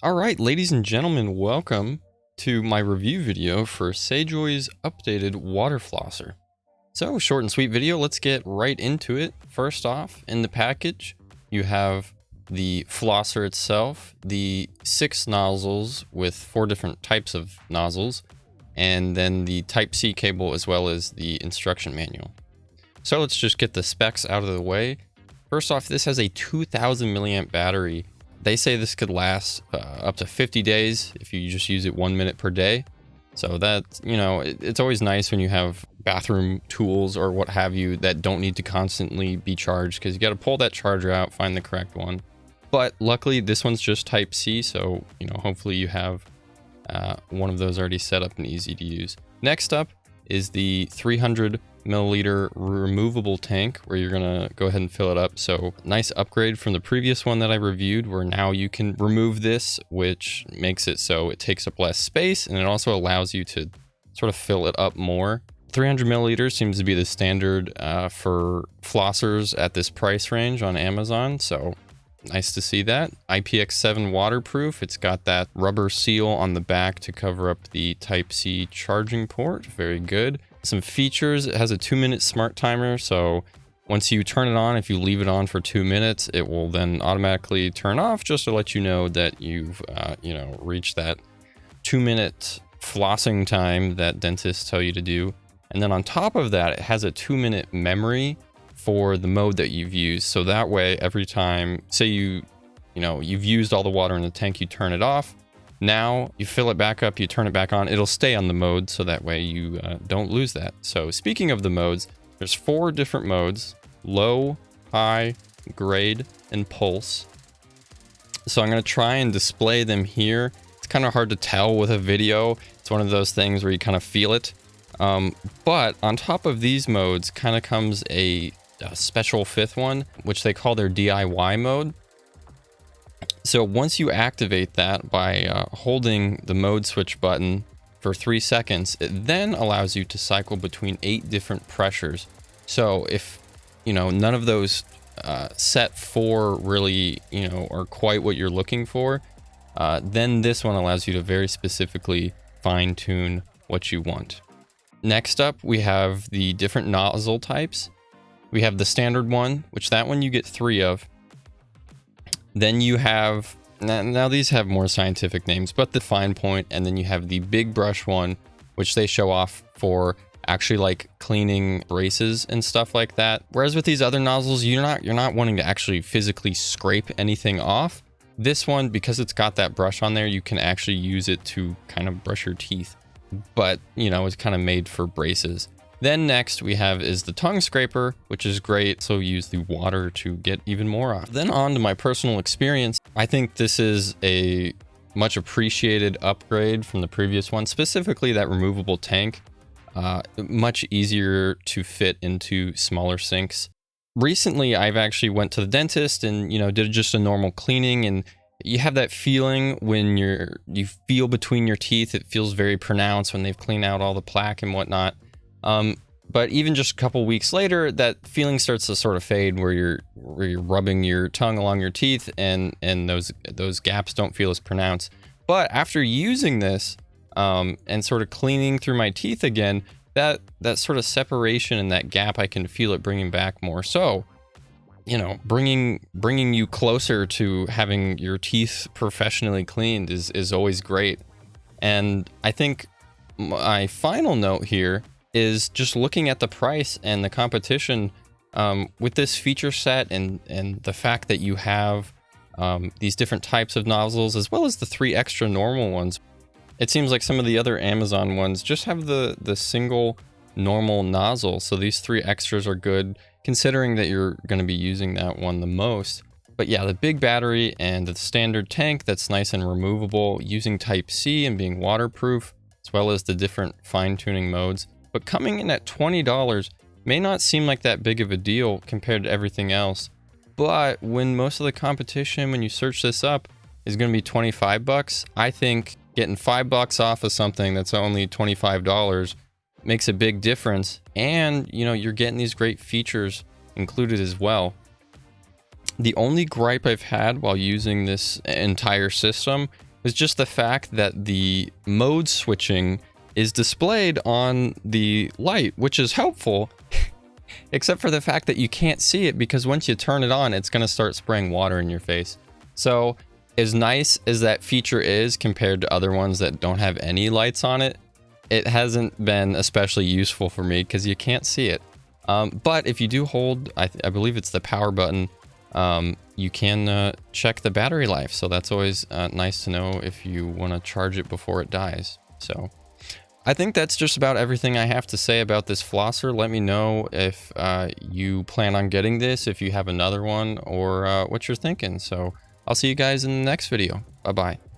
All right, ladies and gentlemen, welcome to my review video for Sejoy's updated water flosser. So, short and sweet video, let's get right into it. First off, in the package, you have the flosser itself, the 6 nozzles with 4 different types of nozzles, and then the Type-C cable as well as the instruction manual. So let's just get the specs out of the way. First off, this has a 2000 milliamp battery. They say this could last up to 50 days if you just use it 1 minute per day. So that, it's always nice when you have bathroom tools or what have you that don't need to constantly be charged, because you got to pull that charger out, find the correct one. But luckily this one's just Type-C, so hopefully you have one of those already set up and easy to use. Next up is the 300 milliliter removable tank, where you're gonna go ahead and fill it up. So nice upgrade from the previous one that I reviewed, where now you can remove this, which makes it so it takes up less space, and it also allows you to sort of fill it up more. 300 milliliters seems to be the standard for flossers at this price range on Amazon, so nice to see that. IPX7 waterproof. It's got that rubber seal on the back to cover up the Type-C charging port. Very good. Some features: it has a 2-minute smart timer, so once you turn it on, if you leave it on for 2 minutes, it will then automatically turn off, just to let you know that you've reached that 2-minute flossing time that dentists tell you to do. And then on top of that, it has a 2-minute memory for the mode that you've used, so that way every time, say you've used all the water in the tank, you turn it off. Now you fill it back up, you turn it back on, it'll stay on the mode, so that way you don't lose that. So speaking of the modes, there's 4 different modes: low, high, grade, and pulse. So I'm going to try and display them here. It's kind of hard to tell with a video. It's one of those things where you kind of feel it. But on top of these modes kind of comes a special 5th one, which they call their DIY mode. So once you activate that by holding the mode switch button for 3 seconds, it then allows you to cycle between 8 different pressures. So if none of those set 4 really are quite what you're looking for, then this one allows you to very specifically fine tune what you want. Next up, we have the different nozzle types. We have the standard one, which that one you get 3 of. Then you have, now these have more scientific names, but the fine point, and then you have the big brush one, which they show off for actually like cleaning braces and stuff like that. Whereas with these other nozzles, you're not wanting to actually physically scrape anything off. This one, because it's got that brush on there, you can actually use it to kind of brush your teeth, but it's kind of made for braces. Then next we have is the tongue scraper, which is great, so use the water to get even more off. Then on to my personal experience. I think this is a much appreciated upgrade from the previous one, specifically that removable tank. Much easier to fit into smaller sinks. Recently, I've actually went to the dentist and did just a normal cleaning, and you have that feeling when you feel between your teeth. It feels very pronounced when they've cleaned out all the plaque and whatnot. But even just a couple weeks later, that feeling starts to sort of fade, where you're rubbing your tongue along your teeth, and those gaps don't feel as pronounced. But after using this and sort of cleaning through my teeth again, that sort of separation and that gap, I can feel it bringing back more. So bringing you closer to having your teeth professionally cleaned is always great. And I think my final note here is just looking at the price and the competition with this feature set, and the fact that you have these different types of nozzles as well as the 3 extra normal ones. It seems like some of the other Amazon ones just have the single normal nozzle, so these 3 extras are good considering that you're going to be using that one the most. But yeah, the big battery and the standard tank that's nice and removable, using Type-C and being waterproof, as well as the different fine-tuning modes. But coming in at $20 may not seem like that big of a deal compared to everything else. But when most of the competition, when you search this up, is going to be 25 bucks, I think getting $5 off of something that's only $25 makes a big difference. And you're getting these great features included as well. The only gripe I've had while using this entire system is just the fact that the mode switching is displayed on the light, which is helpful, except for the fact that you can't see it because once you turn it on, it's going to start spraying water in your face. So as nice as that feature is compared to other ones that don't have any lights on it, it hasn't been especially useful for me because you can't see it. But if you do hold, I believe it's the power button, you can check the battery life. So that's always nice to know if you want to charge it before it dies. So I think that's just about everything I have to say about this flosser. Let me know if you plan on getting this, if you have another one, or what you're thinking. So I'll see you guys in the next video. Bye-bye.